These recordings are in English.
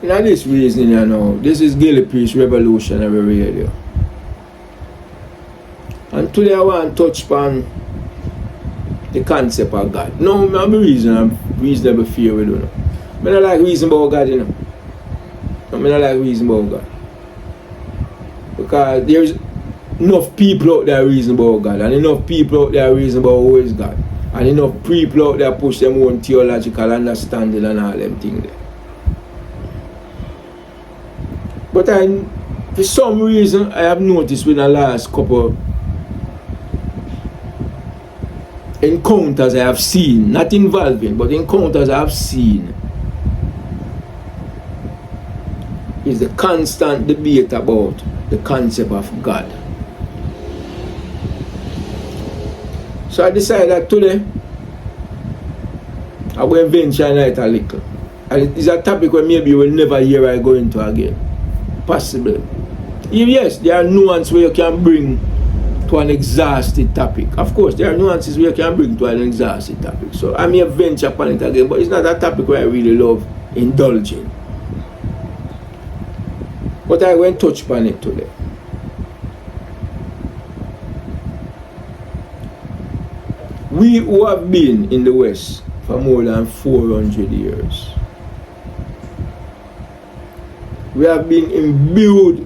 Now this reason, you know, this is Gillie Peace Revolutionary Radio. And today I want to touch upon the concept of God. No, I'm reasonable fear with you. I don't like reason about God, you know. I don't like reason about God. Because there's enough people out there reason about God, and enough people out there reason about who is God, and enough people out there push them own theological understanding and all them things there. But for some reason I have noticed in the last couple encounters I have seen, not involving, but encounters I have seen, is the constant debate about the concept of God. So I decided that today I will venture on it a little. And it's a topic where maybe you will never hear I go into again. Possibly. Yes, there are nuances where you can bring to an exhausted topic. Of course, there are nuances where you can bring to an exhausted topic. So I may venture upon it again, but it's not a topic where I really love indulging. But I won't touch upon it today. We who have been in the West for more than 400 years, we have been imbued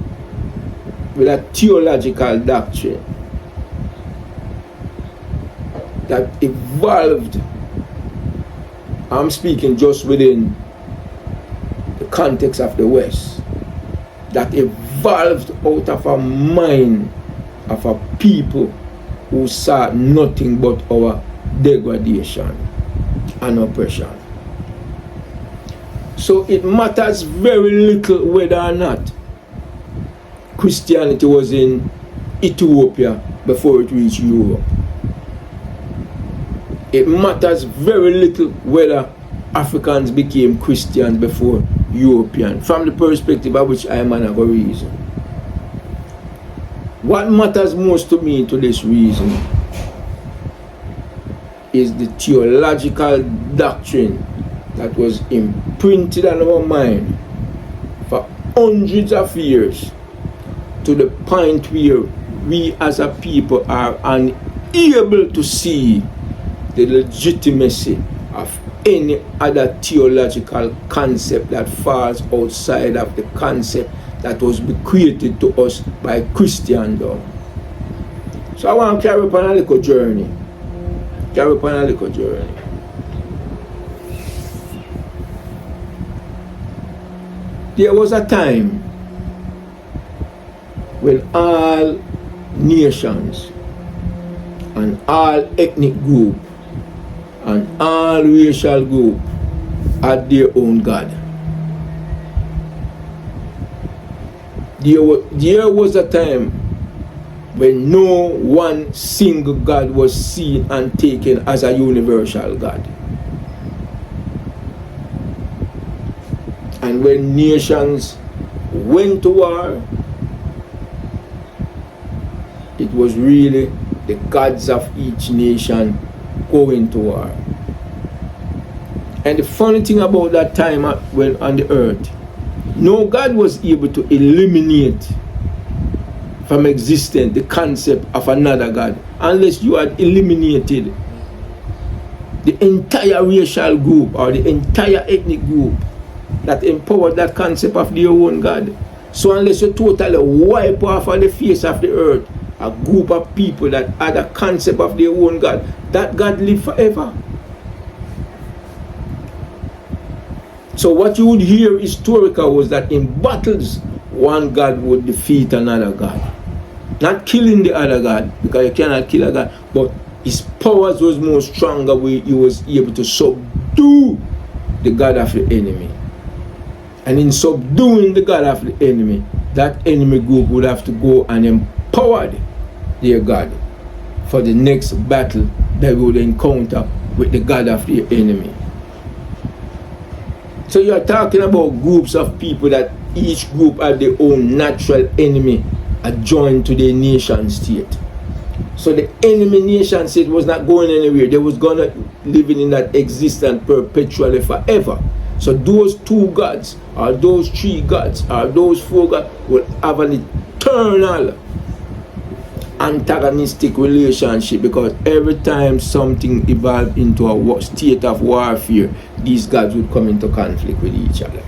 with a theological doctrine that evolved. I'm speaking just within the context of the West, that evolved out of a mind of a people who saw nothing but our degradation and oppression. So it matters very little whether or not Christianity was in Ethiopia before it reached Europe. It matters very little whether Africans became Christians before Europeans, from the perspective of which I am an reason. What matters most to me to this reason is the theological doctrine that was imprinted on our mind for hundreds of years, to the point where we as a people are unable to see the legitimacy of any other theological concept that falls outside of the concept that was created to us by Christendom. So I want to carry upon a little journey. There was a time when all nations and all ethnic groups and all racial groups had their own God. There was a time when no one single God was seen and taken as a universal God. And when nations went to war, it was really the gods of each nation going to war. And the funny thing about that time when on the earth, no God was able to eliminate from existence the concept of another God unless you had eliminated the entire racial group or the entire ethnic group that empowered that concept of their own God. So unless you totally wipe off on the face of the earth a group of people that had a concept of their own God, that God lived forever. So what you would hear historical was that in battles, one God would defeat another God. Not killing the other God, because you cannot kill a God, but his powers was more stronger where he was able to subdue the God of the enemy. And in subduing the God of the enemy, that enemy group would have to go and empower their God for the next battle they would encounter with the God of the enemy. So you are talking about groups of people that each group had their own natural enemy adjoined to their nation state. So the enemy nation state was not going anywhere. They was gonna living in that existence perpetually forever. So those two gods, or those three gods, or those four gods will have an eternal antagonistic relationship, because every time something evolved into a state of warfare, these gods would come into conflict with each other.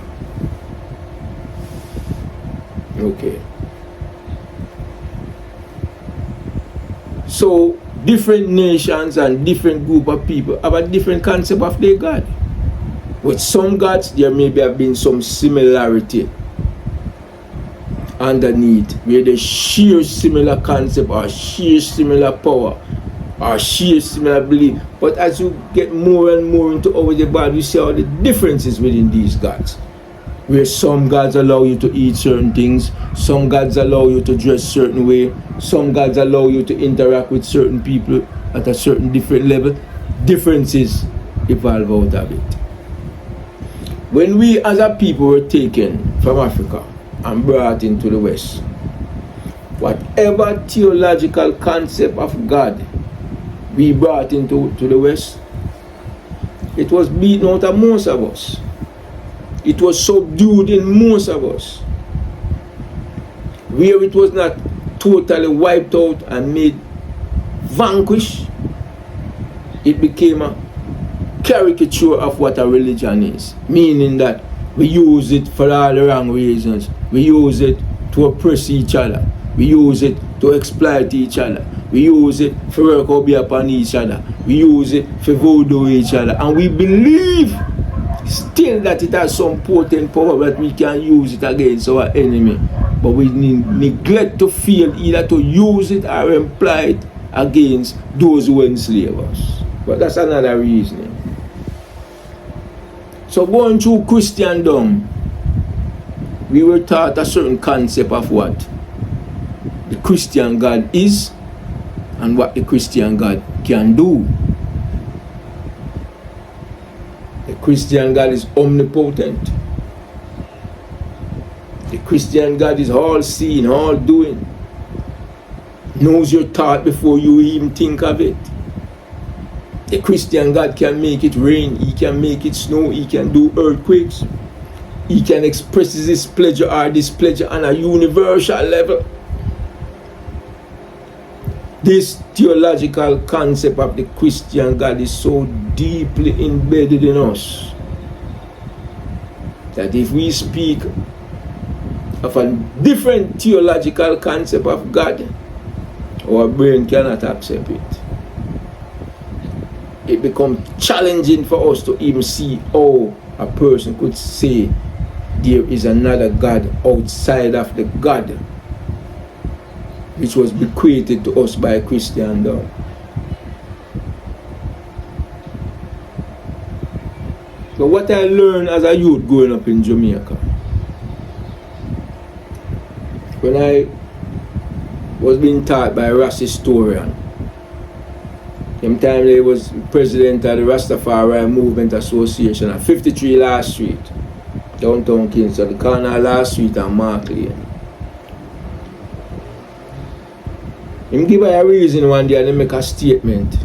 Okay. So different nations and different group of people have a different concept of their God. With some gods, there may have been some similarity underneath, where they share similar concept, or share similar power, or share similar belief. But as you get more and more into over the Bible, you see all the differences within these gods. Where some gods allow you to eat certain things, some gods allow you to dress certain way, some gods allow you to interact with certain people at a certain different level. Differences evolve out of it. When we as a people were taken from Africa and brought into the West, whatever theological concept of God we brought into the West, it was beaten out of most of us. It was subdued in most of us. Where it was not totally wiped out and made vanquished, it became a caricature of what a religion is. Meaning that we use it for all the wrong reasons. We use it to oppress each other. We use it to exploit each other. We use it for work out upon each other. We use it for voodoo each other. And we believe still that it has some potent power that we can use it against our enemy. But we neglect to feel either to use it or employ it against those who enslave us. But that's another reasoning. So going through Christendom, we were taught a certain concept of what the Christian God is and what the Christian God can do. The Christian God is omnipotent. The Christian God is all seeing, all doing. Knows your thought before you even think of it. The Christian God can make it rain, He can make it snow, He can do earthquakes. He can express His pleasure or displeasure on a universal level. This theological concept of the Christian God is so deeply embedded in us that if we speak of a different theological concept of God, our brain cannot accept it. It becomes challenging for us to even see how a person could say there is another God outside of the God which was bequeathed to us by Christendom. So what I learned as a youth growing up in Jamaica, when I was being taught by a Ras historian, him time he was president of the Rastafari Movement Association at 53 Last Street, downtown Kingston, the corner of Last Street and Mark Lane. Him give a reason one day and he make a statement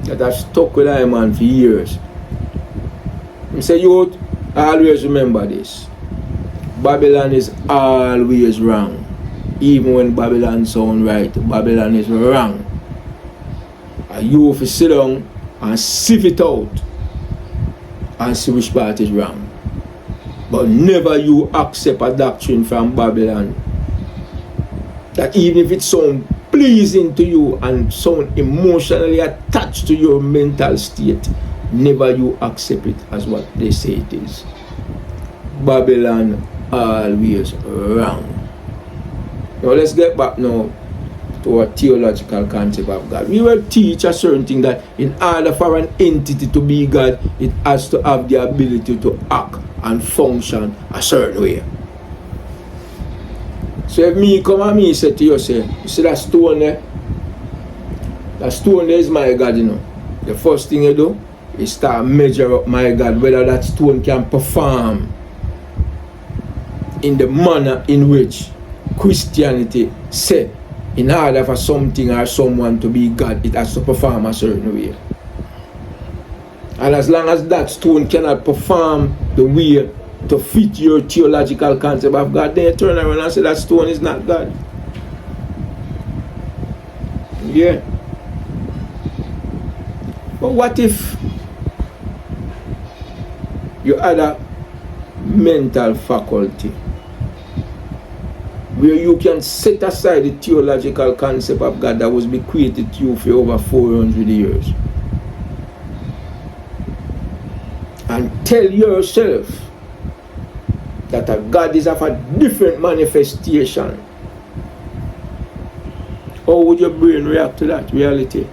that I've stuck with him man for years. He say, youth, always remember this. Babylon is always wrong. Even when Babylon sound right, Babylon is wrong. And you have to sit down and sift it out and see which part is wrong. But never you accept a doctrine from Babylon that even if it sounds pleasing to you and sound emotionally attached to your mental state, never you accept it as what they say it is. Babylon always wrong. Now let's get back now to our theological concept of God. We will teach a certain thing that in order for an entity to be God, it has to have the ability to act and function a certain way. So if me come and me say to you, say, you see that stone there? That stone there is my God, you know. The first thing you do is start measure up my God, whether that stone can perform in the manner in which Christianity said, in order for something or someone to be God, it has to perform a certain way. And as long as that stone cannot perform the way to fit your theological concept of God, then you turn around and say that stone is not God. Yeah. But what if you had a mental faculty where you can set aside the theological concept of God that was bequeathed to you for over 400 years and tell yourself that a God is of a different manifestation? How would your brain react to that reality?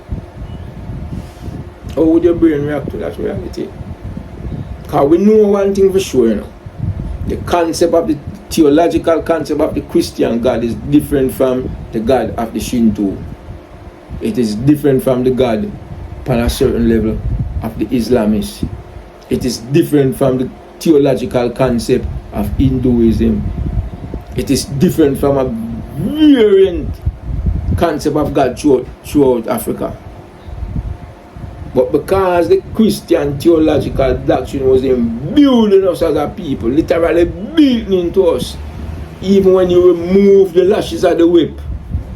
How would your brain react to that reality? Because we know one thing for sure, you know. The concept of the theological concept of the Christian God is different from the God of the Shinto. It is different from the God on a certain level of the Islamists. It is different from the theological concept of Hinduism. It is different from a variant concept of God throughout Africa. But because the Christian theological doctrine was imbued in us as a people, literally beaten into us, even when you remove the lashes of the whip,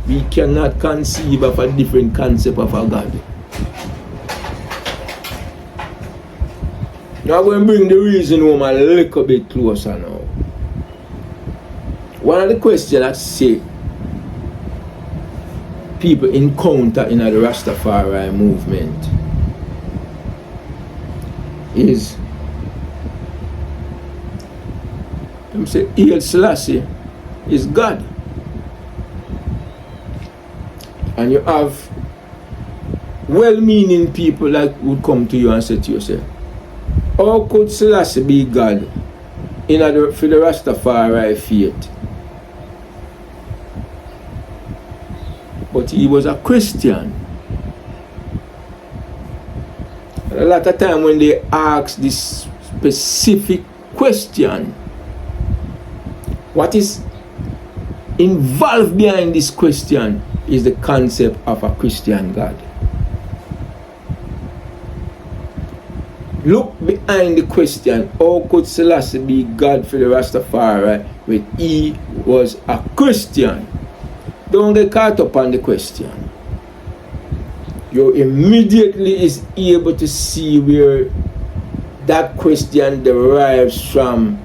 we cannot conceive of a different concept of a God. Now I'm going to bring the reason home a little bit closer now. One of the questions that say people encounter in the Rastafari movement is, let me say, Haile Selassie is God. And you have well-meaning people that would come to you and say to yourself, how could Selassie be God for the Rastafari faith? But he was a Christian. A lot of time when they ask this specific question, what is involved behind this question is the concept of a Christian God. Look behind the question, how could Selassie be God for the Rastafari when he was a Christian? Don't get caught up on the question. You immediately is able to see where that question derives from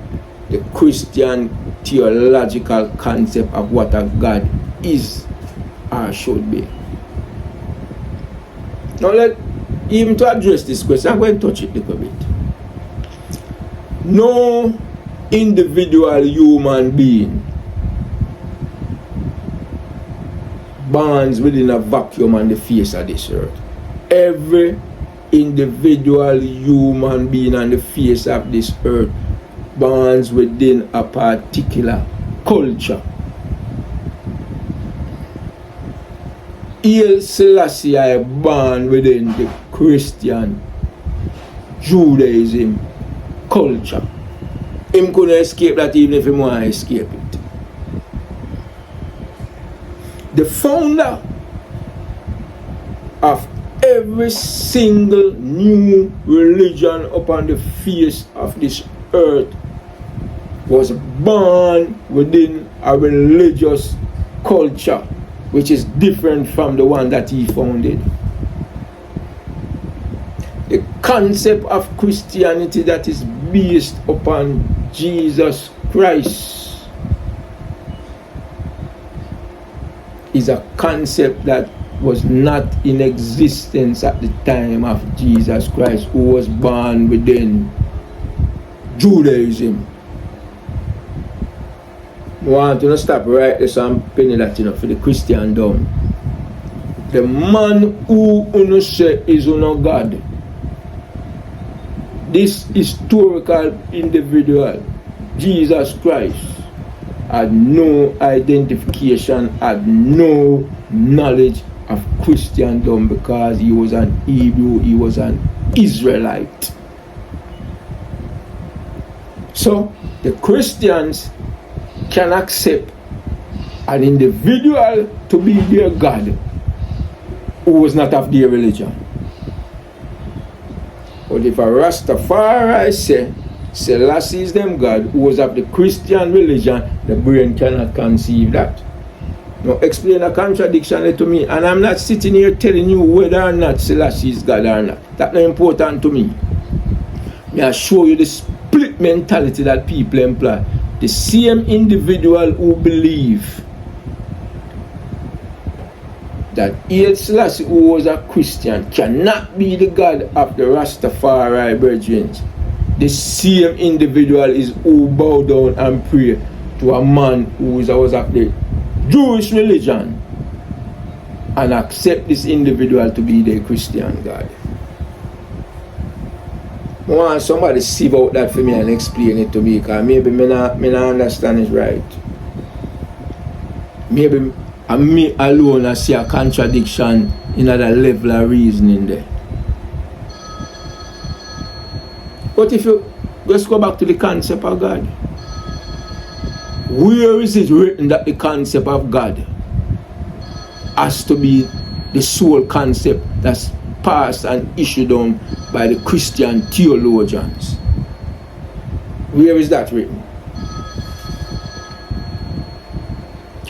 the Christian theological concept of what a God is or should be. Now even to address this question, I'm going to touch it a little bit. No individual human being born within a vacuum on the face of this earth. Every individual human being on the face of this earth born within a particular culture. Haile Selassie is born within the Christian Judaism culture. Him couldn't escape that even if he want to escape it. The founder of every single new religion upon the face of this earth was born within a religious culture which is different from the one that he founded. The concept of Christianity that is based upon Jesus Christ is a concept that was not in existence at the time of Jesus Christ, who was born within Judaism. I want to stop right there so I'm penny that for the Christendom. The man who you say is no God, this historical individual, Jesus Christ, had no identification, had no knowledge of Christendom because he was an Hebrew, he was an Israelite. So the Christians can accept an individual to be their God who was not of their religion. But if a Rastafari say Selassie is them God who was of the Christian religion, the brain cannot conceive that. Now explain a contradiction to me, and I'm not sitting here telling you whether or not Selassie is God or not. That's not important to me. I show you the split mentality that people employ. The same individual who believe that Selassie, who was a Christian, cannot be the God of the Rastafari brethren. The same individual is who bow down and pray to a man who was of the Jewish religion and accept this individual to be the Christian God. I want somebody to sieve out that for me and explain it to me, because maybe me not understand it right. Maybe me alone I see a contradiction in that level of reasoning there. But if you let's go back to the concept of God. Where is it written that the concept of God has to be the sole concept that's passed and issued on by the Christian theologians? Where is that written?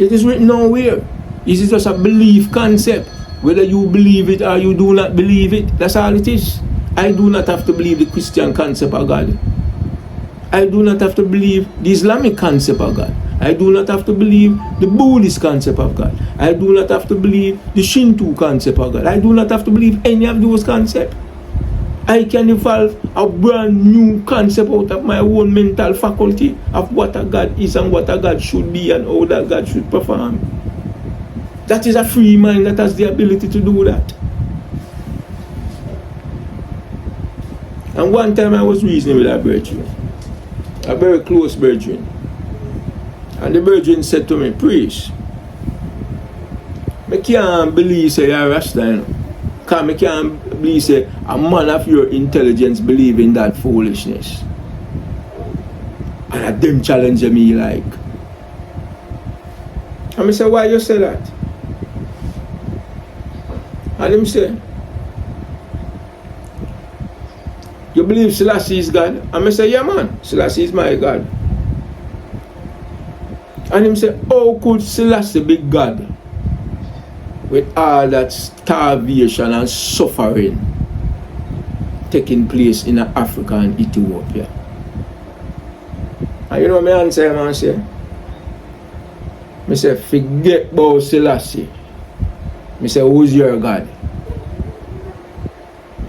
It is written nowhere. Is it just a belief concept? Whether you believe it or you do not believe it, that's all it is. I do not have to believe the Christian concept of God. I do not have to believe the Islamic concept of God. I do not have to believe the Buddhist concept of God. I do not have to believe the Shinto concept of God. I do not have to believe any of those concepts. I can evolve a brand new concept out of my own mental faculty of what a God is and what a God should be and how that God should perform. That is a free mind that has the ability to do that. And one time I was reasoning with a brethren, a very close brethren, and the brethren said to me, "Priest, I can't believe say you're a Rasta, you know. Because I can't believe say a man of your intelligence believe in that foolishness." And at them challenge me like. And I say, "Why you say that?" And him say, "You believe Selassie is God?" And I say, "Yeah man, Selassie is my God." And him say, "How could Selassie be God with all that starvation and suffering taking place in Africa and Ethiopia?" And you know my answer, man, say? I say, "Forget about Selassie." I say, "Who's your God?"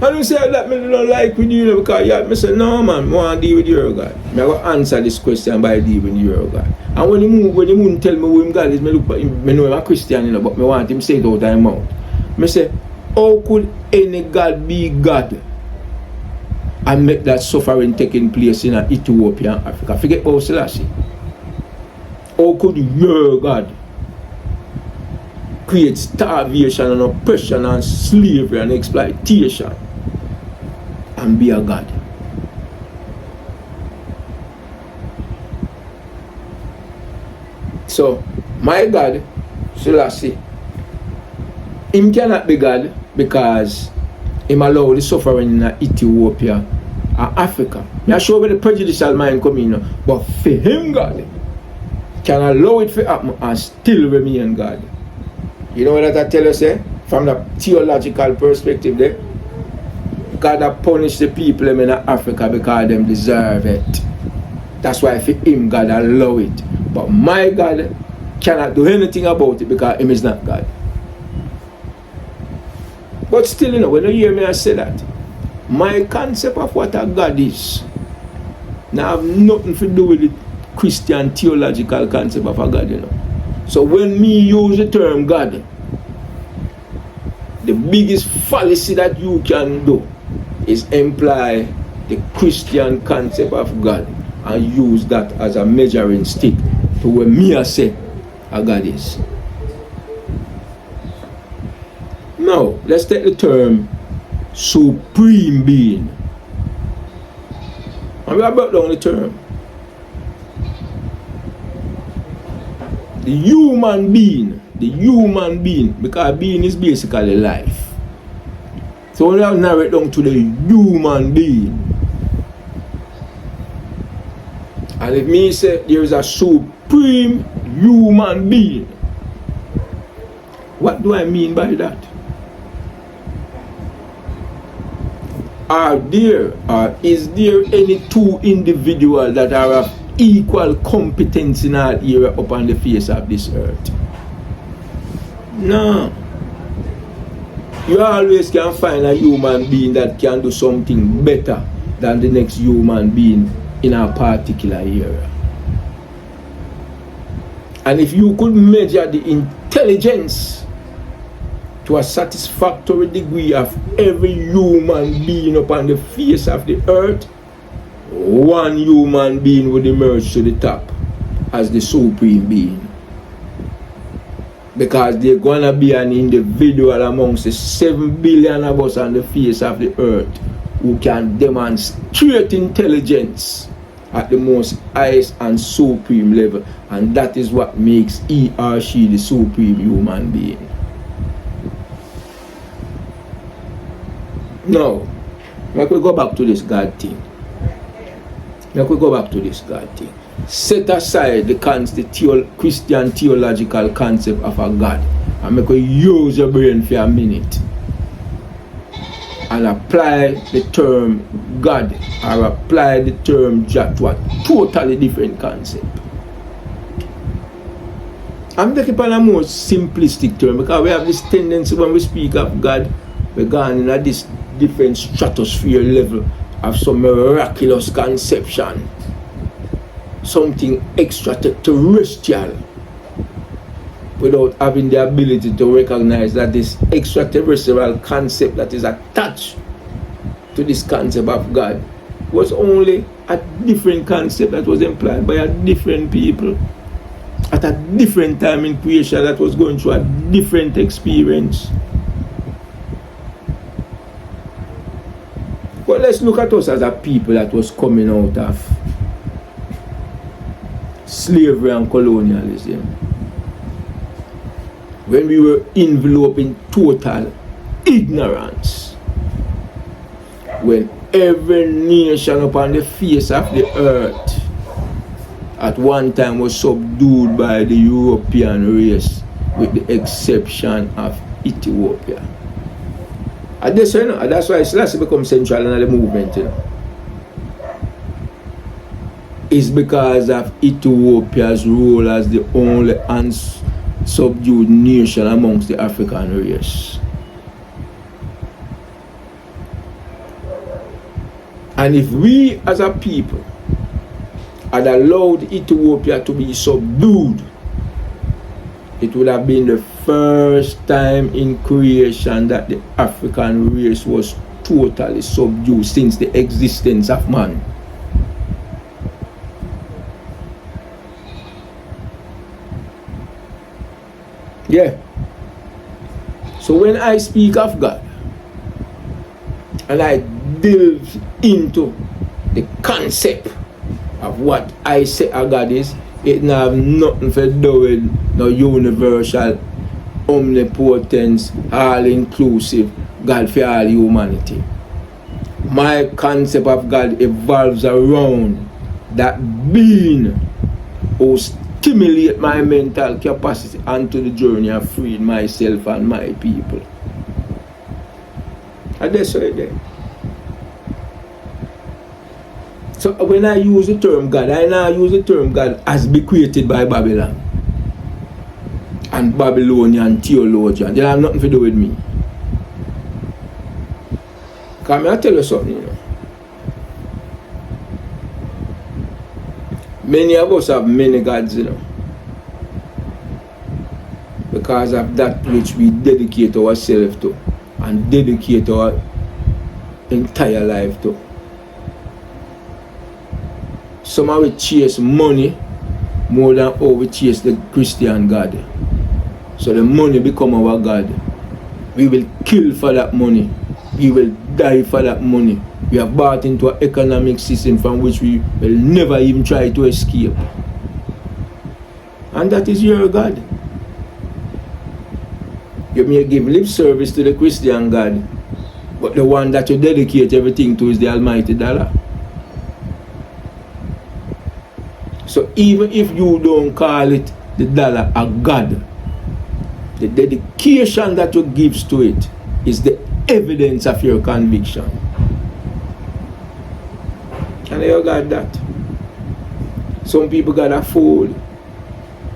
And you say that me don't like with you because I say, "No man, I want to deal with your God." I go answer this question by dealing with your God. And when the moon tell me who him God is, I look at him, I know I'm a Christian, you know, but I want him to say it out of his mouth. I say, how could any God be God and make that suffering taking place in Ethiopia and Africa? Forget about Selassie. How could your God create starvation and oppression and slavery and exploitation and be a God? So, my God, Selassie, him cannot be God because him allow the suffering in Ethiopia and Africa. I show where the prejudicial mind come in, but for him, God can allow it to happen and still remain God. You know what I tell you, say? From the theological perspective there, God has punished the people in Africa because them deserve it. That's why for him, God allow it. But my God cannot do anything about it because him is not God. But still, you know, when you hear me I say that, my concept of what a God is now have nothing to do with the Christian theological concept of a God, you know. So when me use the term God, the biggest fallacy that you can do is imply the Christian concept of God and use that as a measuring stick to where me I say a God is. Now, let's take the term supreme being. And we have brought down the term. The human being, because being is basically life. So when I narrow it down to the human being, and if me say there is a supreme human being, what do I mean by that? Is there any two individuals that are of equal competence in our area upon the face of this earth? No. You always can find a human being that can do something better than the next human being in a particular area. And if you could measure the intelligence to a satisfactory degree of every human being upon the face of the earth, one human being would emerge to the top as the supreme being. Because there's gonna be an individual amongst the 7 billion of us on the face of the earth who can demonstrate intelligence at the most highest and supreme level, and that is what makes he or she the supreme human being. Now, let me go back to this God thing. Set aside the Christian theological concept of a God and make you use your brain for a minute and apply the term God or apply the term Jah to a totally different concept. I'm taking upon a more simplistic term because we have this tendency when we speak of God, we're going in this different stratosphere level of some miraculous conception, something extraterrestrial, without having the ability to recognize that this extraterrestrial concept that is attached to this concept of God was only a different concept that was implied by a different people at a different time in creation that was going through a different experience. But let's look at us as a people that was coming out of slavery and colonialism. When we were enveloped in total ignorance. When every nation upon the face of the earth at one time was subdued by the European race, with the exception of Ethiopia. And that's why Selassie becomes central in the movement. It's because of Ethiopia's role as the only unsubdued nation amongst the African race. And if we as a people had allowed Ethiopia to be subdued, it would have been the first time in creation that the African race was totally subdued since the existence of man. Yeah. So when I speak of God and I delve into the concept of what I say a God is, it don't have nothing to do with no universal, omnipotence, all-inclusive God for all humanity. My concept of God evolves around that being who stimulate my mental capacity onto the journey of freeing myself and my people. And that's right there. So when I use the term God, I now use the term God as be created by Babylon and Babylonian theologian. They have nothing to do with me. Come I tell you something, you know. Many of us have many gods, you know, because of that which we dedicate ourselves to and dedicate our entire life to. Some of us chase money more than how we chase the Christian God. So the money become our God. We will kill for that money. We will die for that money. We are bought into an economic system from which we will never even try to escape. And that is your God. You may give lip service to the Christian God But the one that you dedicate everything to is the almighty dollar. So even if you don't call it the dollar a God, the dedication that you give to it is the evidence of your conviction. And you got that. Some people got a fool.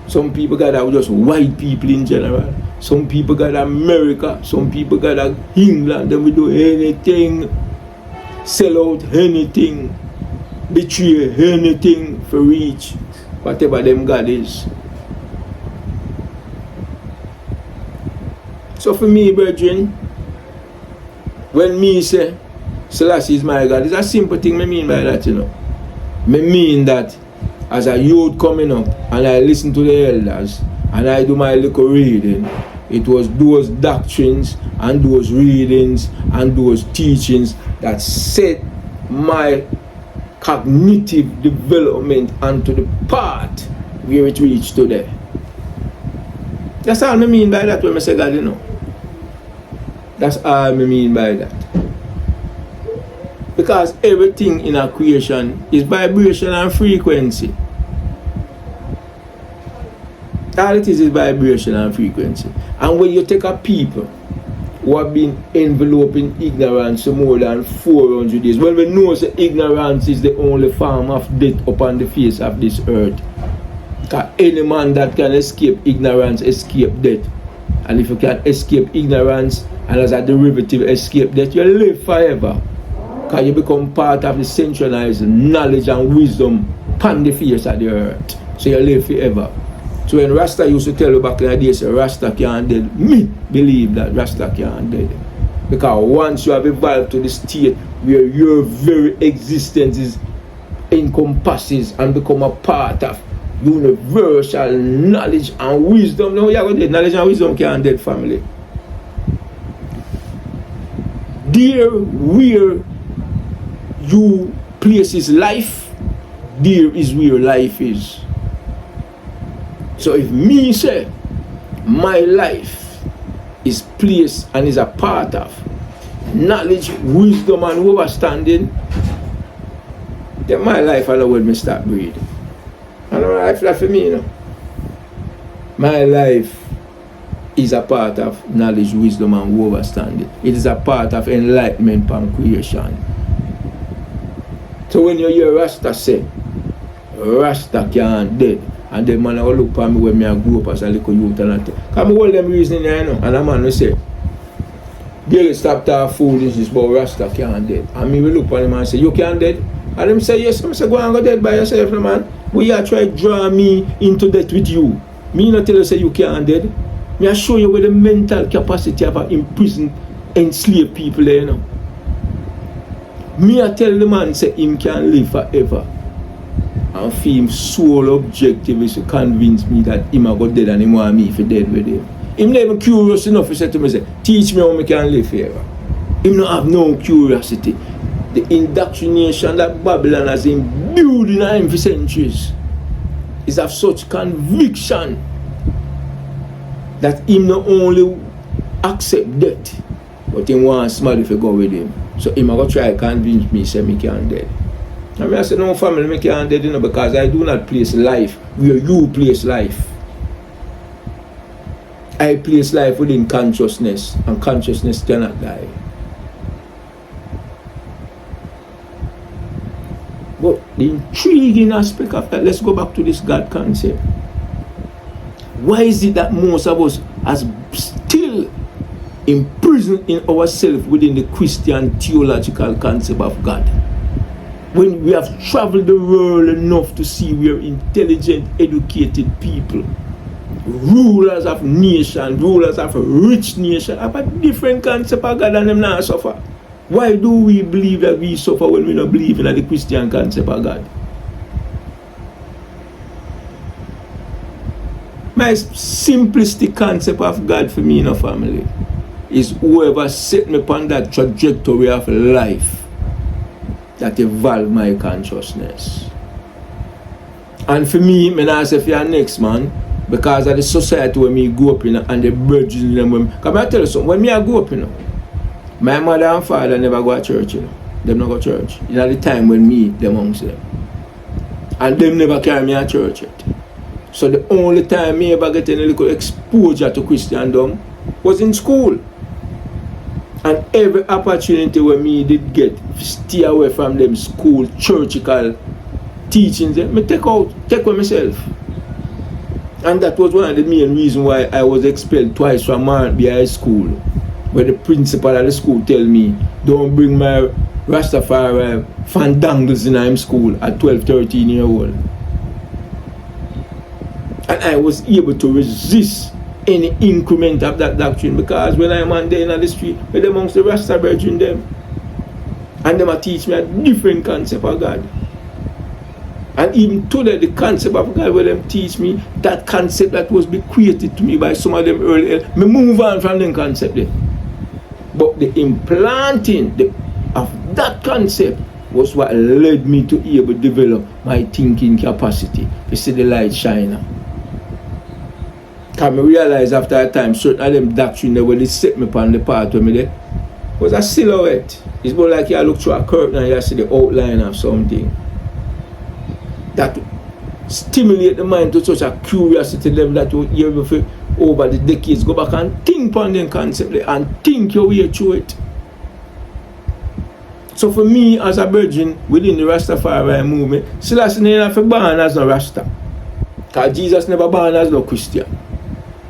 Some people got a just white people in general. Some people got America. Some people got a England. They will do anything, sell out anything, betray anything for reach whatever them God is. So for me, brethren, when me say Selassie is my God, it's a simple thing I mean by that, you know. I mean that as a youth coming up and I listen to the elders and I do my little reading, it was those doctrines and those readings and those teachings that set my cognitive development onto the path where it reached today. That's all I mean by that when I say God, you know. That's all I mean by that. Because everything in our creation is vibration and frequency. All it is vibration and frequency. And when you take a people who have been enveloped in ignorance for more than 400 years, well, we know that ignorance is the only form of death upon the face of this earth. Because any man that can escape ignorance, escape death. And if you can escape ignorance and as a derivative escape death, you live forever. Because you become part of the centralized knowledge and wisdom upon the face of the earth. So you live forever. So when Rasta used to tell you back in the day, say Rasta can't dead, me believe that Rasta can't dead. Because once you have evolved to the state where your very existence is encompasses and become a part of universal knowledge and wisdom, no, you are dead. Knowledge and wisdom can't dead, family. There where you place his life, there is where life is. So if me say my life is placed and is a part of knowledge, wisdom and understanding, then my life alone will me start breathing. And my life like for me, you know. My life is a part of knowledge, wisdom and understanding. It is a part of enlightenment and creation. So when you hear Rasta say, Rasta can't dead, and the man will look at me when I grew up as a little youth and that. Because I hold them reasoning there, you know, and a man will say, Gillie, stop that foolishness about Rasta can't dead. And me will look at him and say, you can't dead? And them say, yes. I say, go and go dead by yourself, no, man. Will you try to draw me into death with you? Me not tell you say you can't dead. Me I show you with the mental capacity of an imprisoned, enslaved people there, you know. Me I tell the man say him can live forever. And for him sole objective is to convince me that him a go dead and him want me for dead with him. Him not even curious enough to say to me, say, teach me how me can live forever. Him not have no curiosity. The indoctrination that Babylon has been building on him for centuries is of such conviction that him not only accept death, but him want somebody to go with him. So him a go try to convince me say me can dead. And I say no family me can't dead, you know, because I do not place life where you place life. I place life within consciousness, and consciousness cannot die. But the intriguing aspect of that, let's go back to this God concept. Why is it that most of us are still imprisoned in ourselves within the Christian theological concept of God? When we have traveled the world enough to see we are intelligent, educated people, rulers of nation, rulers of a rich nation, have a different concept of God and them not suffer. Why do we believe that we suffer when we don't believe in the Christian concept of God? My simplistic concept of God for me in a family is whoever set me upon that trajectory of life that evolve my consciousness. And for me, I not say for your next man, because of the society where me grew up in and the bridges in them. Because I tell you something, when me I grew up, you know, My mother and father never go to church, you know. Them not go to church. You know the time when me, them amongst them. And them never carry me to church yet. So the only time me ever get any little exposure to Christendom was in school. And every opportunity where me did get, stay away from them school, churchical teachings, me take away myself. And that was one of the main reasons why I was expelled twice from Martby High School, where the principal of the school tell me, don't bring my Rastafari fandangles in my school at 12, 13 years old. And I was able to resist any increment of that doctrine, because when I'm on there in the street with amongst the Rasta brethren them, and them teach me a different concept of God. And even today the concept of God where them teach me, that concept that was bequeathed to me by some of them earlier, me move on from them concept there. But the implanting of that concept was what led me to be able to develop my thinking capacity to see the light shining. Because I realize after a time, certain of them doctrine that when they set me upon the path where me there was a silhouette. It's more like you look through a curtain and you see the outline of something. That stimulate the mind to such a curiosity level that you able to, over the decades, go back and think upon them concept and think your way through it. So for me, as a virgin within the Rastafari movement, Selassie never born as no Rasta. Because Jesus never born as no Christian.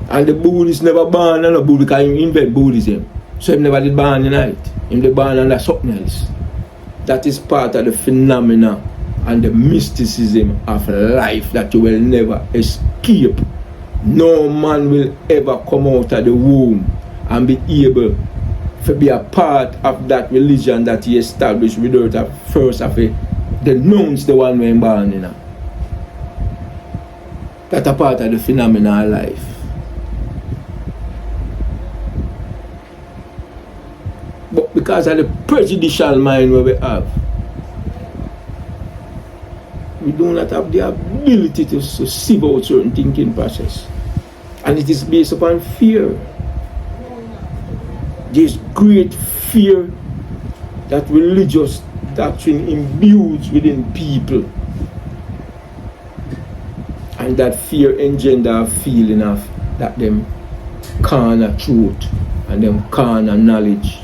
And the Buddhists never born as no Buddha, because he invented Buddhism. So he never did born in it. He did born under something else. That is part of the phenomena and the mysticism of life that you will never escape. No man will ever come out of the womb and be able to be a part of that religion that he established without a first of it denounce the one when born in. That's a part of the phenomena of life. But because of the prejudicial mind we have, we do not have the ability to sieve out certain thinking process. And it is based upon fear. There is great fear that religious doctrine imbues within people. And that fear engender a feeling of that them carnal truth and them carnal knowledge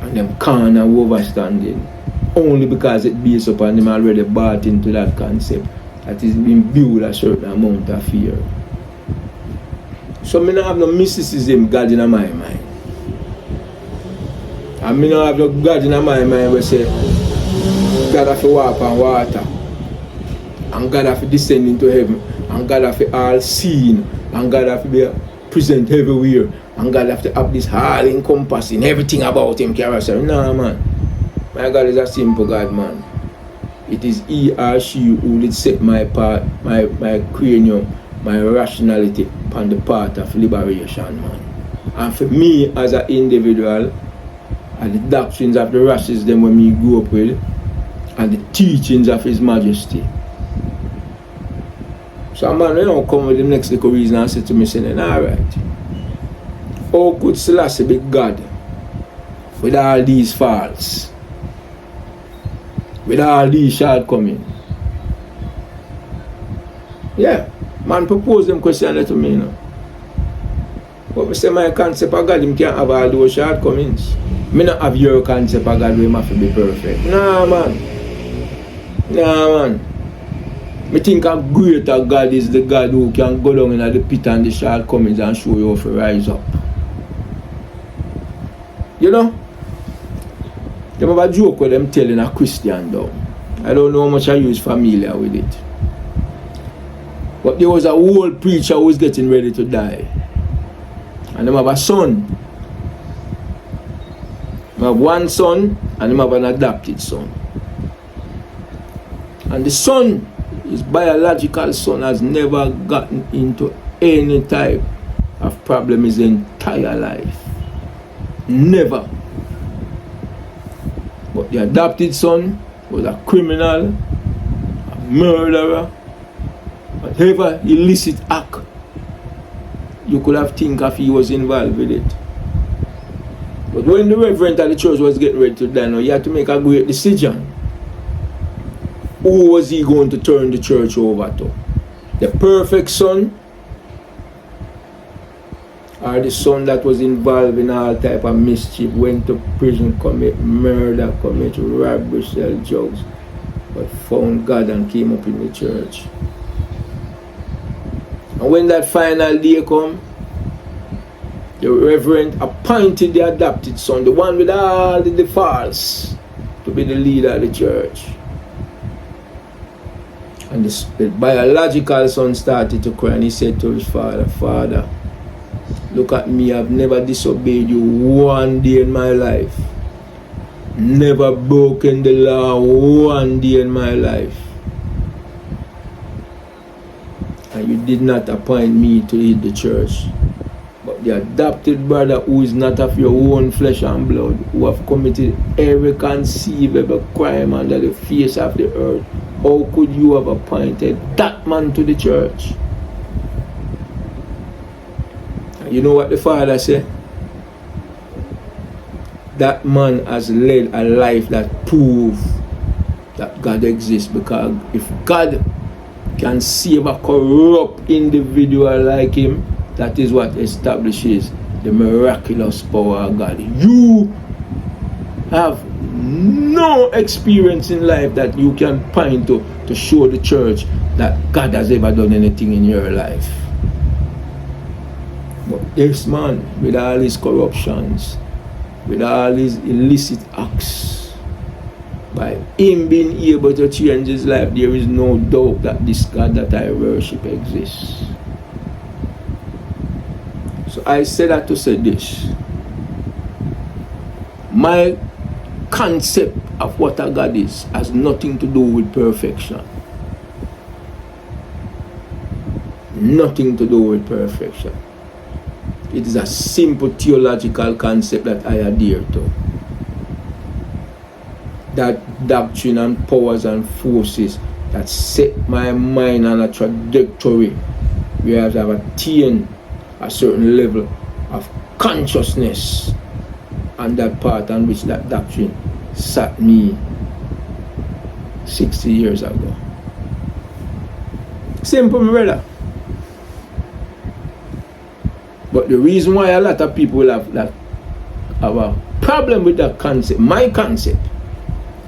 and them carnal overstanding. Only because it based upon them already bought into that concept that is imbued a certain amount of fear. So I don't have no mysticism God in my mind. And I don't have no God in my mind where say God have to walk on water, and God have to descend into heaven, and God have to all seen, and God have to be present everywhere, and God have to have this all encompassing everything about him. No, man. My God is a simple God, man. It is he or she who did set my path, my cranium, my rationality upon the path of liberation, man. And for me as an individual, and the doctrines of the races them when me grew up with, and the teachings of His Majesty. So man, you know, come with the next little reason and say to me, saying, alright, how could Selassie be God with all these faults? With all these shortcomings? Yeah, man propose them questions to me, you know. But I say my concept of God, him can't have all those shortcomings. Me not have your concept of God where him have to be perfect. Nah, man. Me think a greater God is the God who can go down in the pit and the shortcomings and show you how to rise up. You know? They have a joke with them telling a Christian though. I don't know how much you is familiar with it. But there was a old preacher who was getting ready to die. And they have a son. They have one son and they have an adopted son. And the son, his biological son, has never gotten into any type of problem his entire life. Never. But the adopted son was a criminal, a murderer, whatever illicit act you could have think of he was involved with it. But when the reverend of the church was getting ready to die, now he had to make a great decision. Who was he going to turn the church over to? The perfect son, or the son that was involved in all type of mischief, went to prison, commit murder, commit robbery, sell drugs, but found God and came up in the church. And when that final day come, the reverend appointed the adopted son, the one with all the defaults, to be the leader of the church. And the biological son started to cry, and he said to his father, "Father, look at me, I've never disobeyed you one day in my life. Never broken the law one day in my life. And you did not appoint me to lead the church. But the adopted brother who is not of your own flesh and blood, who have committed every conceivable crime under the face of the earth, how could you have appointed that man to the church?" And you know what the father said? That man has led a life that proves that God exists, because if God can save a corrupt individual like him, that is what establishes the miraculous power of God. You have no experience in life that you can point to show the church that God has ever done anything in your life. But this man, with all his corruptions, with all his illicit acts, by him being able to change his life, there is no doubt that this God that I worship exists. So I say that to say this. My concept of what a God is has nothing to do with perfection. Nothing to do with perfection. It is a simple theological concept that I adhere to. That doctrine and powers and forces that set my mind on a trajectory where I have attained a certain level of consciousness, and that part on which that doctrine sat me 60 years ago. Simple, my brother. But the reason why a lot of people will have a problem with that concept, my concept,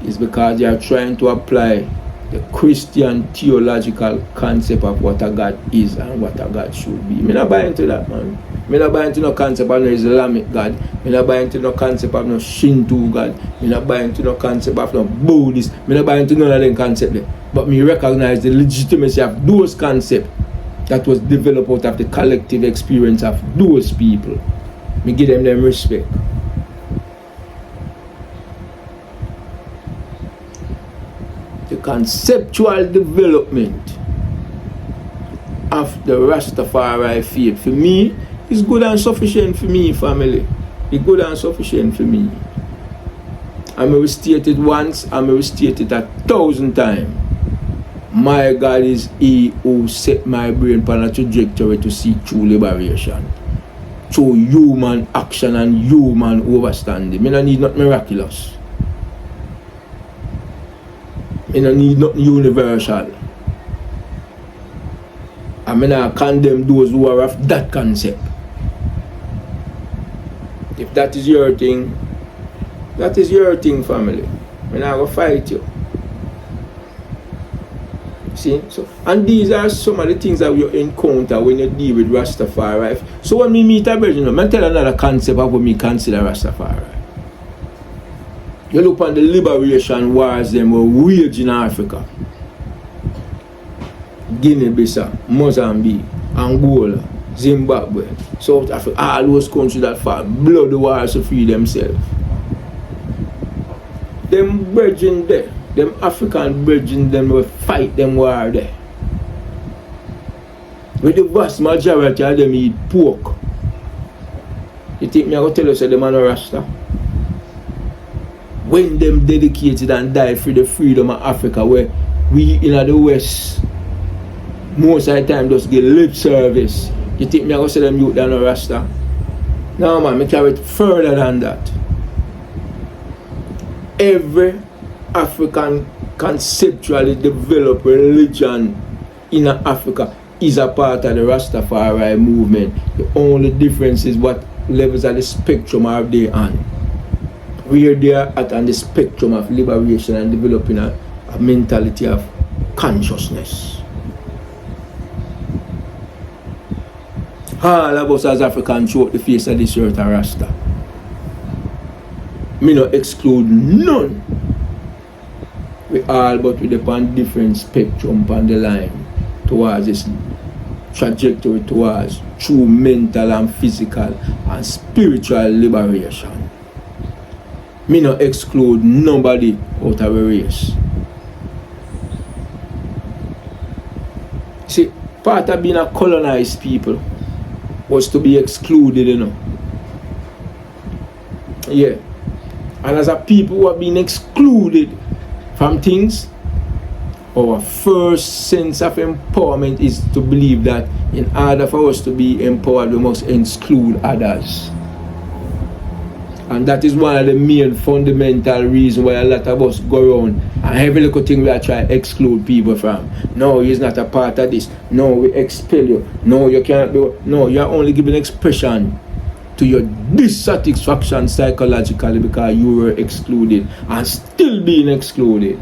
is because they are trying to apply the Christian theological concept of what a God is and what a God should be. I'm not buying into that, man. I'm not buying into no concept of no Islamic God. I'm not buying into no concept of no Shinto God. I'm not buying into no concept of no Buddhist. I'm not buying into none of them concepts. But me recognize the legitimacy of those concepts that was developed out of the collective experience of those people. Me give them respect. The conceptual development of the Rastafari faith, for me, is good and sufficient for me, family. It's good and sufficient for me. I may restate it once, I may restate it 1,000 times. My God is He who set my brain upon a trajectory to see true liberation, through human action and human overstanding. I don't need nothing miraculous. I don't need nothing universal. I mean, I condemn those who are of that concept. If that is your thing, that is your thing, family. I'm not going to fight you. See? So, and these are some of the things that you encounter when you deal with Rastafari. So when we meet a virgin, I tell another concept of what we consider Rastafari. You look on the liberation wars them were waged in Africa. Guinea-Bissau, Mozambique, Angola, Zimbabwe, South Africa, all those countries that fought bloody wars to free themselves. Them brethren there, them African brethren, them will fight them war there. With the vast majority of them eat pork. You think me I go tell you say them are no Rasta? When them dedicated and died for the freedom of Africa, where we in the West most of the time just give lip service, you think me I go say them youth are no Rasta? No man, me carry it further than that. Every African conceptually developed religion in Africa is a part of the Rastafari movement. The only difference is what levels of the spectrum are they on. Where they are at on the spectrum of liberation and developing a mentality of consciousness. All of us as Africans throughout the face of this earth are Rasta. Me no exclude none. We all but we depend different spectrum on the line towards this trajectory towards true mental and physical and spiritual liberation. Me no exclude nobody out of a race. See, part of being a colonized people was to be excluded, you know. Yeah. And as a people who have been excluded from things, our first sense of empowerment is to believe that in order for us to be empowered, we must exclude others. And that is one of the main fundamental reasons why a lot of us go around and every little thing we are trying to exclude people from. No, he's not a part of this. No, we expel you. No, you can't do. No, you are only giving expression to your dissatisfaction psychologically because you were excluded and still being excluded.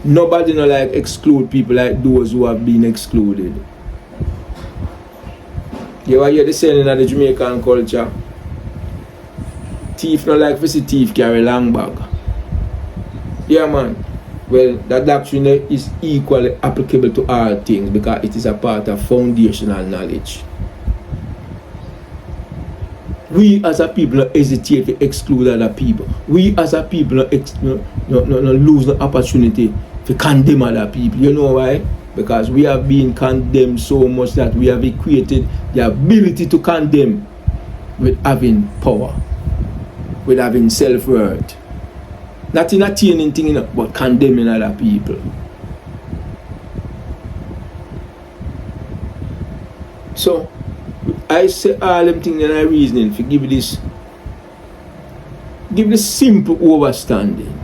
Nobody no like exclude people like those who have been excluded. You hear the saying in the Jamaican culture? Thief no like to see thief carry long bag. Yeah man. Well, that doctrine is equally applicable to all things because it is a part of foundational knowledge. We as a people no hesitate to exclude other people. We as a people no lose the opportunity to condemn other people. You know why? Because we have been condemned so much that we have equated the ability to condemn with having power, with having self-worth. Not in attaining things, but condemning other people. So, I say all them things and I reasoning for give this simple understanding.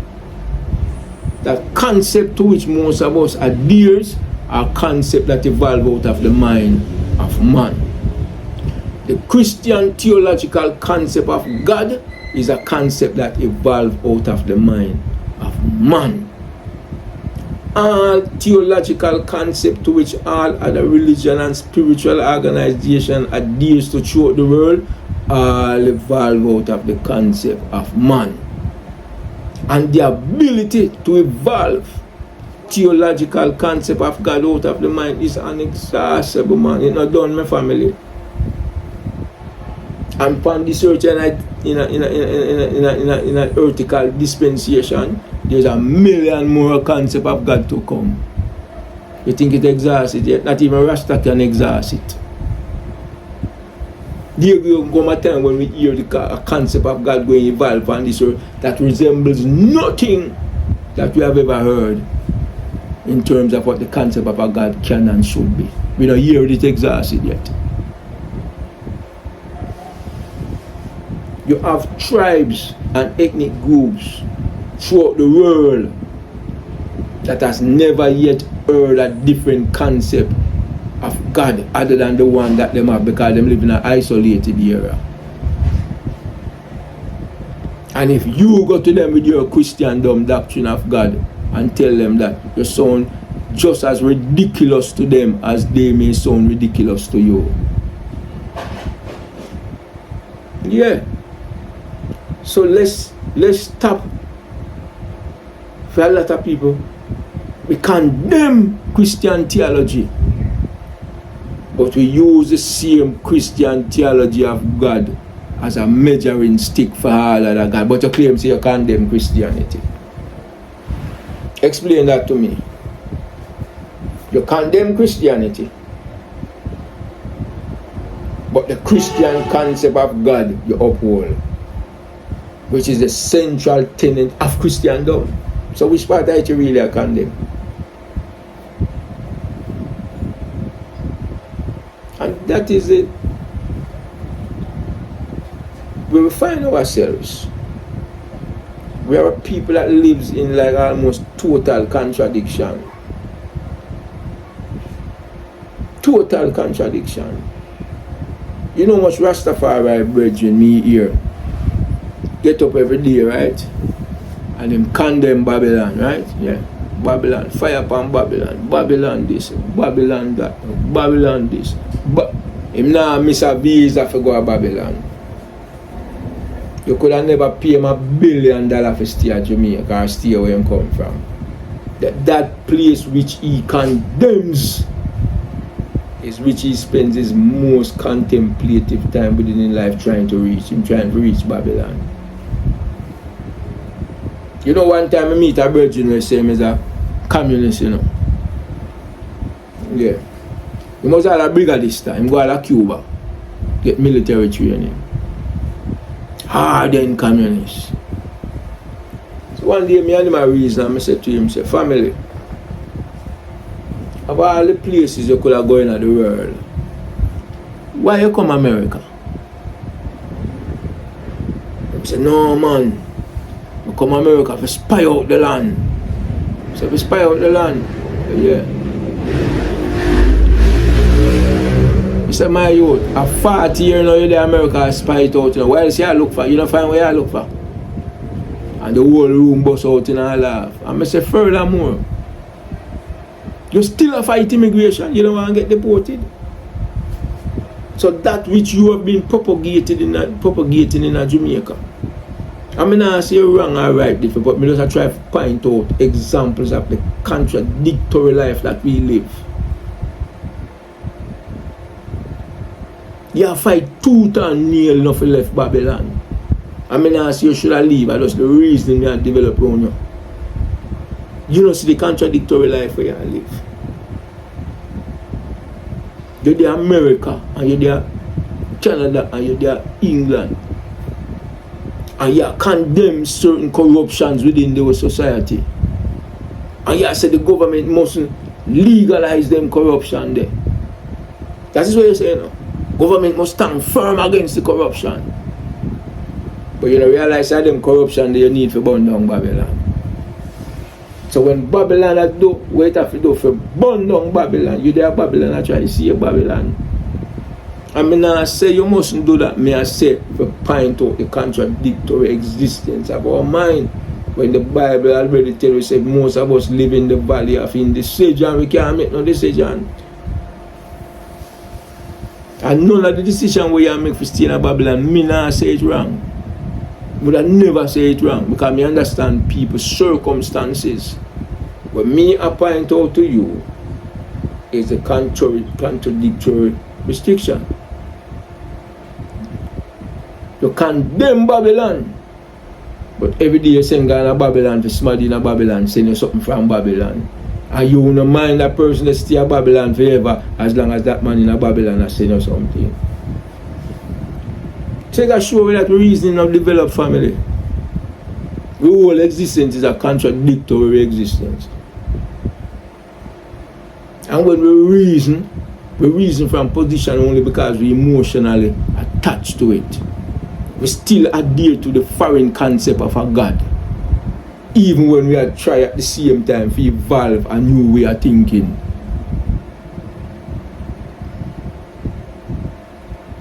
That concept to which most of us adheres are concepts that evolve out of the mind of man. The Christian theological concept of God is a concept that evolves out of the mind of man. All theological concept to which all other religion and spiritual organization adheres to throughout the world all evolve out of the concept of man. And the ability to evolve theological concept of God out of the mind is inexhaustible, man. It's not done, my family. And upon this earth in a vertical dispensation, there's a million more concept of God to come. You think it exhausts it yet? Not even Rasta can exhaust it. There will come a time when we hear the concept of God going to evolve on this earth that resembles nothing that we have ever heard in terms of what the concept of a God can and should be. We don't hear it exhausted yet. You have tribes and ethnic groups throughout the world that has never yet heard a different concept of God other than the one that them have because them live in an isolated area. And if you go to them with your Christendom doctrine of God and tell them that you sound just as ridiculous to them as they may sound ridiculous to you. Yeah. So let's stop. For a lot of people, we condemn Christian theology, but we use the same Christian theology of God as a measuring stick for all other God. But you claim you condemn Christianity. Explain that to me. You condemn Christianity, but the Christian concept of God you uphold, which is the central tenet of Christendom. So which part are you really condemn? And that is it. where we find ourselves, we are a people that lives in like almost total contradiction. Total contradiction. You know much Rastafari brethren me here get up every day, right? And them condemn Babylon, right? Yeah. Babylon, fire upon Babylon, Babylon this, Babylon that, Babylon this. But him now miss a visa for go to Babylon. You could have never pay him $1 billion for stay at Jamaica or stay where you come from. That place which he condemns is which he spends his most contemplative time within his life trying to reach Babylon. You know, one time I meet a virgin who say him is a communist, you know. Yeah. He must have a bigger this time. He go to Cuba, get military training. Hardened communist. So one day I had my reason, I said to him, say, family, of all the places you could have gone in the world, why you come America? He said, no man, I come America to spy out the land. I said, to spy out the land? Yeah. He said, my youth, a 40 years now you're in America spy it out. You know. What else you look for? You don't find where you look for. And the whole room bust out in a laugh. And I say, furthermore, you still a fight immigration, you don't want to get deported. So that which you have been propagating in Jamaica. I mean, I say you're wrong or right, but I just try to point out examples of the contradictory life that we live. You fight tooth and nail enough to left Babylon. I mean, I say you should have leave. That's the reason you have developed around you. You don't see the contradictory life where you live. You're there America, and you're there Canada, and you're there England. And you condemn certain corruptions within the society. And you say the government mustn't legalize them corruption there. That is what you're saying now. Government must stand firm against the corruption. But you don't realize that them corruption they need for burn down Babylon. So when Babylon had do, wait have to do for burn down Babylon, you there Babylon I try to see Babylon. I mean I say you mustn't do that, may I say for point out the contradictory existence of our mind. When the Bible already tell us that most of us live in the valley of indecision, we can't make no decision. And none of the decision we make for staying in Babylon, me not say it wrong. But I never say it wrong because I understand people's circumstances. What me I point out to you is a contradictory restriction. You condemn Babylon, but every day you send guy in Babylon for somebody in Babylon, send you something from Babylon. And you don't mind that person to stay in Babylon forever as long as that man in Babylon has send you something. Take a show that reasoning of developed family. The whole existence is a contradictory existence. And when we reason from position only because we emotionally attached to it. We still adhere to the foreign concept of a God. Even when we are trying at the same time to evolve a new way of thinking.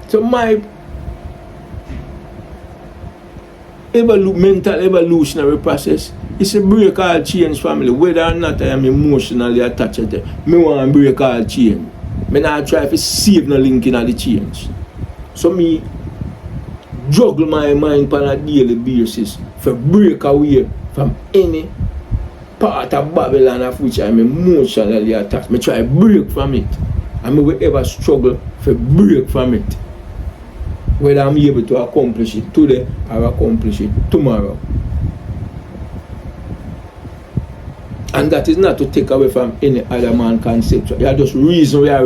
So my mental evolutionary process is a break all change family. Whether or not I am emotionally attached to it, I want to break all change. I not try to save no link in the change. So me juggle my mind on a daily basis for break away from any part of Babylon of which I am emotionally attached. I try to break from it. I will ever struggle for break from it. Whether I'm able to accomplish it today or accomplish it tomorrow. And that is not to take away from any other man concept. You are just reason. We are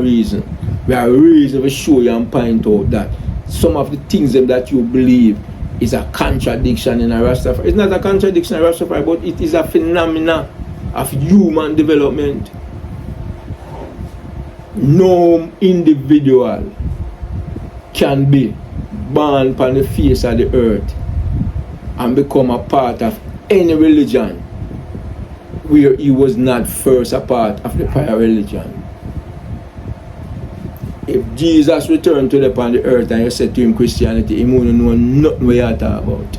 reason to show you and point out that some of the things that you believe is a contradiction in a Rastafari. It's not a contradiction in a Rastafari, but it is a phenomena of human development. No individual can be born upon the face of the earth and become a part of any religion where he was not first a part of the prior religion. If Jesus returned to upon the earth and you said to him Christianity, he wouldn't know nothing what you talk about.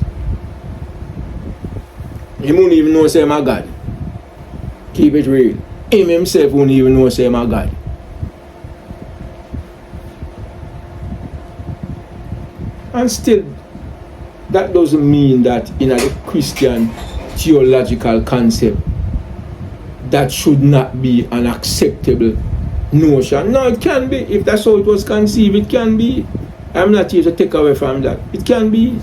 He wouldn't even know say my God. Keep it real. Him himself wouldn't even know say my God. And still, that doesn't mean that in a Christian theological concept that should not be an acceptable notion. No, it can be. If that's how it was conceived, it can be. I'm not here to take away from that. It can be.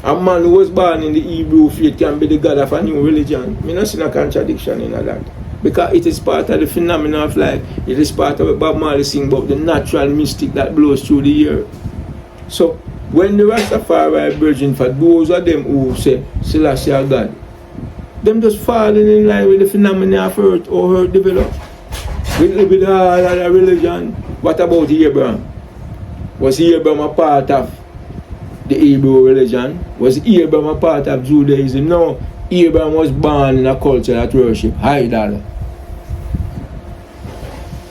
A man who was born in the Hebrew faith can be the God of a new religion. I don't see no contradiction in that. Because it is part of the phenomenon of life. It is part of what Bob Marley sing about the natural mystic that blows through the air. So, when the Rastafari virgin, for those of them who say Selassie are God, them just falling in line with the phenomena of earth or earth developed. With all of the religion. What about Abraham? Was Abraham a part of the Hebrew religion? Was Abraham a part of Judaism? No. Abraham was born in a culture that worship idol.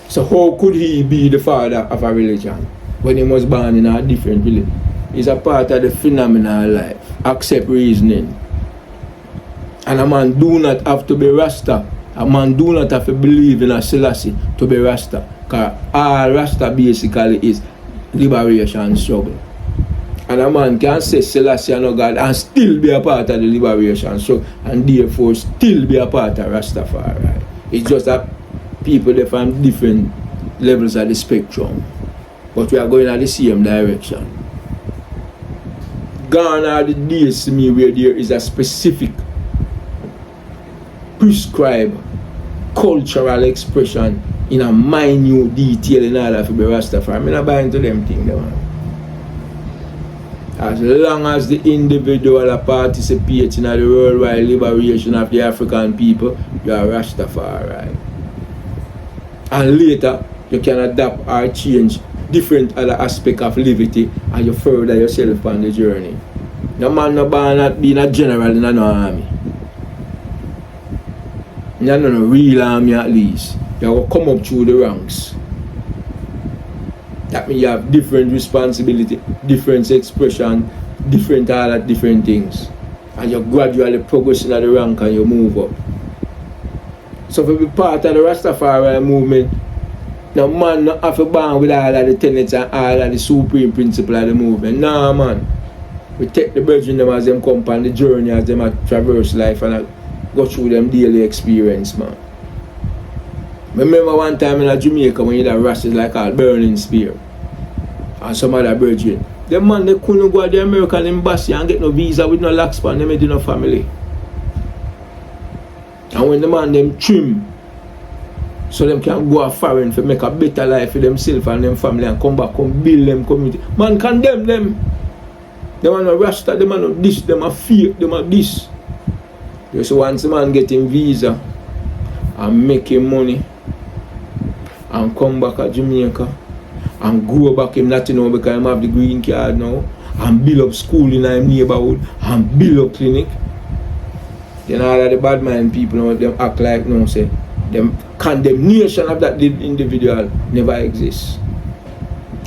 So how could he be the father of a religion when he was born in a different religion? He's a part of the phenomenal life. Accept reasoning. And a man do not have to be Rasta. A man do not have to believe in a Selassie to be Rasta. Because all Rasta basically is liberation struggle. And a man can say Selassie and no God and still be a part of the liberation struggle and therefore still be a part of Rastafari. It's just that people they from different levels of the spectrum. But we are going in the same direction. Gone are the days to me where there is a specific prescribed cultural expression in a minute detail in order to be Rastafari. I'm not buying into them things, man. As long as the individual participates in the worldwide liberation of the African people, you are Rastafari. And later, you can adapt or change different other aspects of liberty and you further yourself on the journey. No man no born not being a general in no army. No real army at least. You will come up through the ranks. That means you have different responsibility, different expression, different all that different things. And you gradually progress in the rank and you move up. So to be part of the Rastafari movement, no man not have to born with all of the tenets and all of the supreme principle of the movement. No man. We take the brethren them as them come on the journey as them traverse life and go through them daily experience, man. Remember one time in Jamaica when you had rashes like a burning spear and some other brethren. The man they couldn't go to the American embassy and get no visa with no locks pan, they made no family. And when the man them trim so them can go a foreign to make a better life for themselves and them family and come back, come build them community. Man condemn them. Them are no Rasta, them are no this, them are fake, them are this. So once the man getting visa and making money and come back to Jamaica and go back him not know because he have the green card now and build up school in our neighborhood and build up clinic, then all of the bad mind people now them act like no say them condemnation of that individual never exists.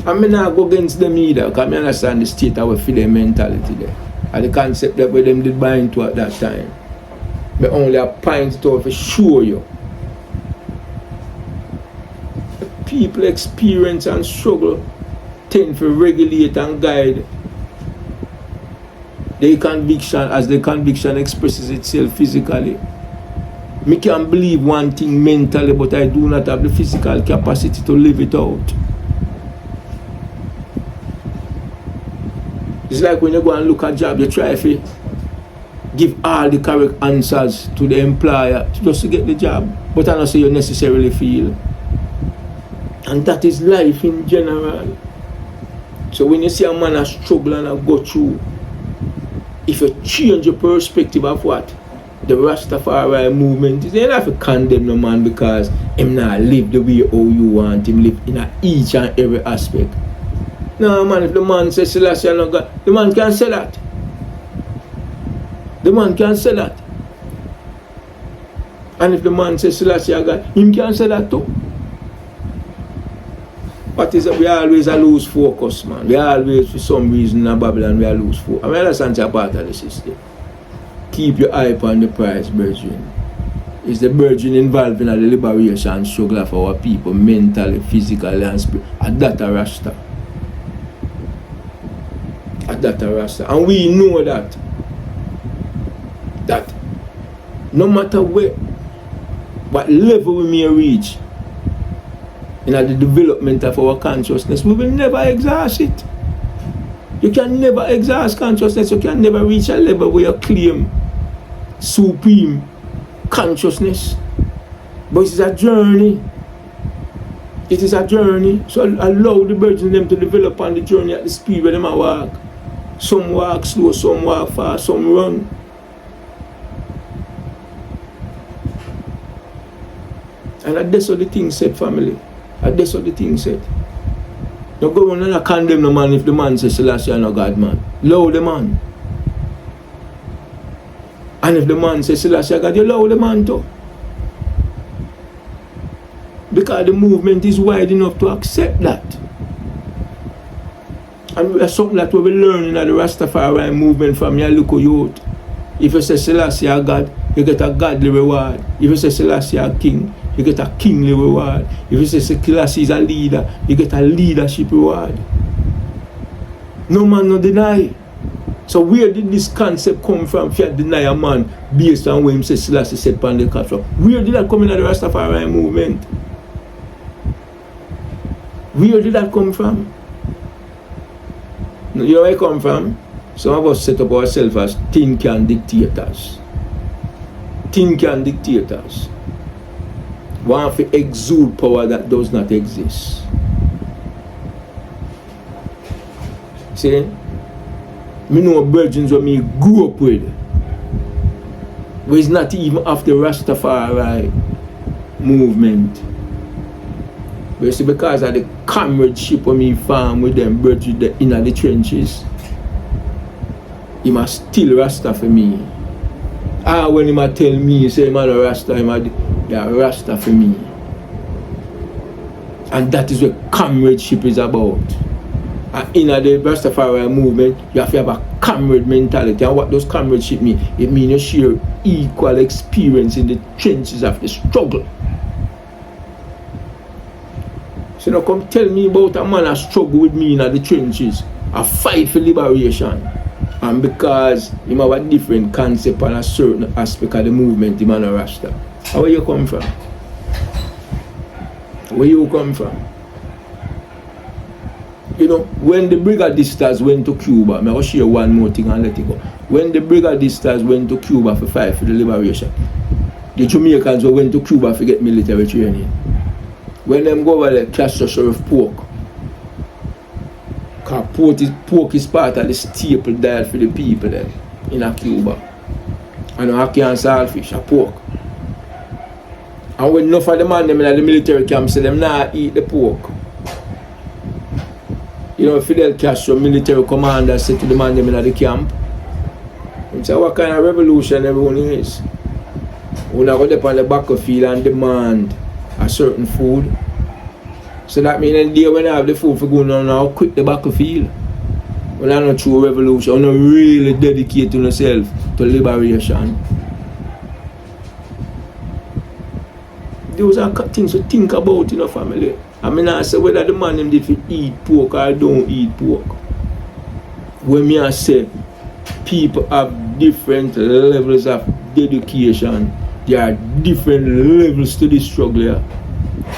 I mean I go against them either because I understand the state of their mentality there and the concept that where them did buy into at that time. But only a point to show you. People experience and struggle tend to regulate and guide their conviction as the conviction expresses itself physically. Me can believe one thing mentally, but I do not have the physical capacity to live it out. It's like when you go and look at a job, you try to give all the correct answers to the employer just to get the job, but I don't say you necessarily feel. And that is life in general. So when you see a man struggle and go through, if you change your perspective of what the Rastafari movement is, you don't have to condemn the man because him not live the way how you want him live in each and every aspect. No man, if the man says Selassie are not God, the man can say that. The man can say that. And if the man says Selassie are God, him can say that too. But we always lose focus, man. We always, for some reason in Babylon, we lose focus. I mean, that's a part of the system. Keep your eye upon the prize, brethren. It's the brethren involved in the liberation struggle for our people, mentally, physically, and spiritually. And that a Rasta. And that a Rasta. And we know that no matter what level we may reach in the development of our consciousness, we will never exhaust it. You can never exhaust consciousness. You can never reach a level where you claim supreme consciousness. But it is a journey. It is a journey. So allow the brethren them to develop on the journey at the speed where they walk. Some walk slow, some walk fast, some run. And that's what the thing said, family. And that's what the thing said. Don't go on and condemn the man if the man says Selassie and no God, man. Allow the man. And if the man says Selassie God, you allow the man too. Because the movement is wide enough to accept that. And that's something that we will learn in the Rastafari movement from your local youth. If you say Selassie God, you get a godly reward. If you say Selassie king, you get a kingly reward. If you say Selassie is a leader, you get a leadership reward. No man no deny. So where did this concept come from? If you deny a man based on what him says Selassie said upon the culture, where did that come in the Rastafari movement? Where did that come from? You know where it come from? Some of us set up ourselves as think and dictators. Think and dictators. Want to exude power that does not exist. See? Me know virgins what me grew up with. But it's not even of the Rastafari movement. But you see, because of the comradeship when me farm with them virgins in the trenches, he must still Rasta for me. When he might tell me, he say him a Rasta, he might Rasta for me. And that is what comradeship is about. And in the Rastafari movement, you have to have a comrade mentality. And what does comradeship mean? It means you share equal experience in the trenches of the struggle. So now come tell me about a man that struggle with me in the trenches, a fight for liberation. And because he have a different concept and a certain aspect of the movement, he man a Rasta. Where you come from? Where you come from? You know, when the brigadistas went to Cuba, I'm going to share one more thing and let it go. When the brigadistas went to Cuba for fight for the liberation, the Jamaicans went to Cuba to get military training. When them go over there, catch a sheriff pork. Because pork is part of the staple diet for the people there in Cuba. And I can't saltfish, a pork. And when enough of the man them in the military camp say them not eat the pork. You know, Fidel Castro, military commander, said to the man them in the camp, he said, what kind of revolution everyone is? We not go up on the battlefield and demand a certain food. So that means the day when I have the food for going on now, quit the battlefield. When I not true revolution, I'm not really dedicate to yourself to liberation. Those are things to think about in a family. I mean, I say whether the man them did eat pork or don't eat pork. When me I say people have different levels of dedication, there are different levels to this struggle here.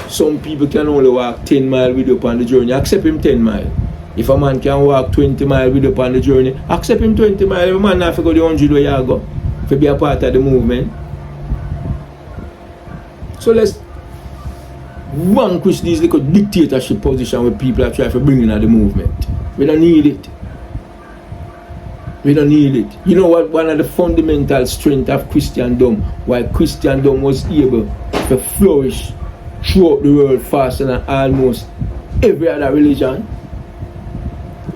Some people can only walk 10 miles with you upon the journey, accept him 10 miles. If a man can walk 20 miles with you upon the journey, accept him 20 miles. If a man have to go the 100 where you go, to be a part of the movement. So let's vanquish these little dictatorship position where people are trying to bring in the movement. We don't need it. We don't need it. You know what? One of the fundamental strengths of Christendom, why Christendom was able to flourish throughout the world faster than almost every other religion,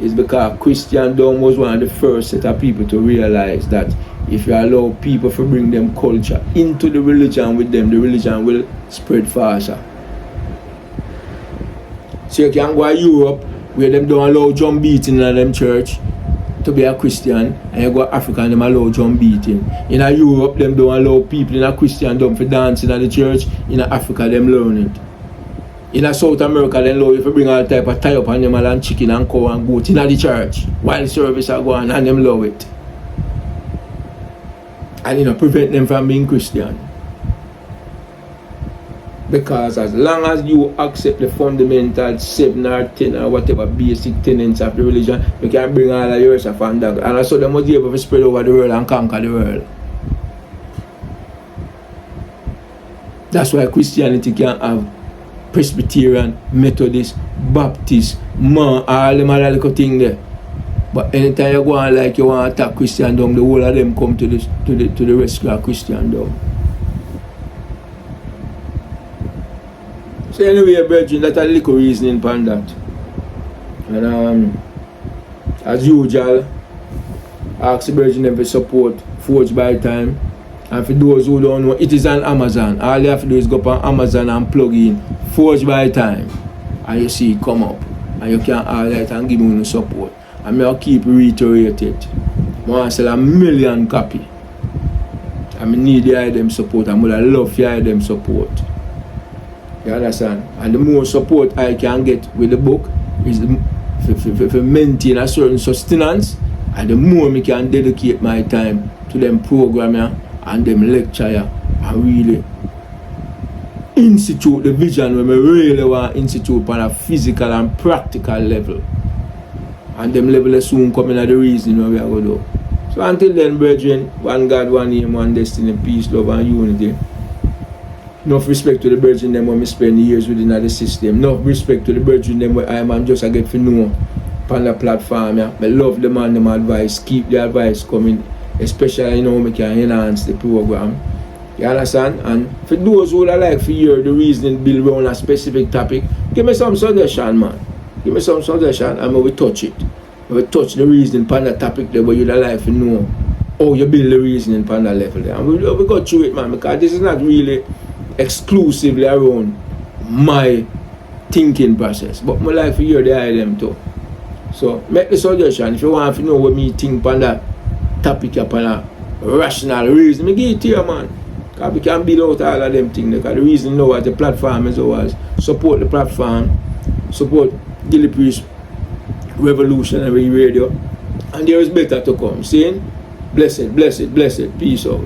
is because Christendom was one of the first set of people to realize that if you allow people to bring them culture into the religion with them, the religion will spread faster. So you can go to Europe where them don't allow drum beating in them church to be a Christian, and you go to Africa and them allow drum beating. In Europe, them don't allow people in a Christendom to dance in the church. In Africa, them learn it. In South America, they allow you to bring all type of tie up animal and chicken and cow and goat in the church while the service are going, and them love it. And prevent them from being Christian. Because as long as you accept the fundamental 7 or 10 or whatever basic tenets of the religion, you can bring all of yours up and down. And so they must be able to spread over the world and conquer the world. That's why Christianity can have Presbyterian, Methodist, Baptist, all them other little thing there. But anytime you go on like you want to attack Christendom, the whole of them come to the rescue of Christendom. So anyway, brethren, that's a little reasoning upon that. And as usual, ask the brethren them to support Forge by Time. And for those who don't know, it is on Amazon. All you have to do is go on Amazon and plug in Forge by Time. And you see it come up. And you can highlight and give me support. And I'll keep reiterating it. I want to sell 1 million copies. I need them support. I would love for them support. You understand? And the more support I can get with the book is to maintain a certain sustenance, and the more I can dedicate my time to them programmer and them lecturer and really institute the vision when I really want to institute on a physical and practical level. And them level is soon coming at the reason where we are going to do. So until then, brethren, one God, one aim, one destiny, peace, love and unity. Enough respect to the brethren them when we spend years within the system. Enough respect to the brethren them where I am just I get to know on the platform. Yeah. I love them and them advice. Keep the advice coming. Especially we can enhance the program. You understand? And for those who would like to hear the reasoning build around a specific topic, give me some suggestion, man. Give me some suggestion and we will touch it. We will touch the reasoning upon the topic there where you'd like to know how you build the reasoning upon that level there. And we go through it, man, because this is not really exclusively around my thinking process, but my like to hear the item too. So make the suggestion if you want to know what me think upon that topic upon a rational reason. Me give it to you, man. Because we can build out all of them things. Because the reason now at the platform is always support the platform, support Gillie Priest Revolutionary Radio, and there is better to come. Saying blessed, blessed, blessed, peace out.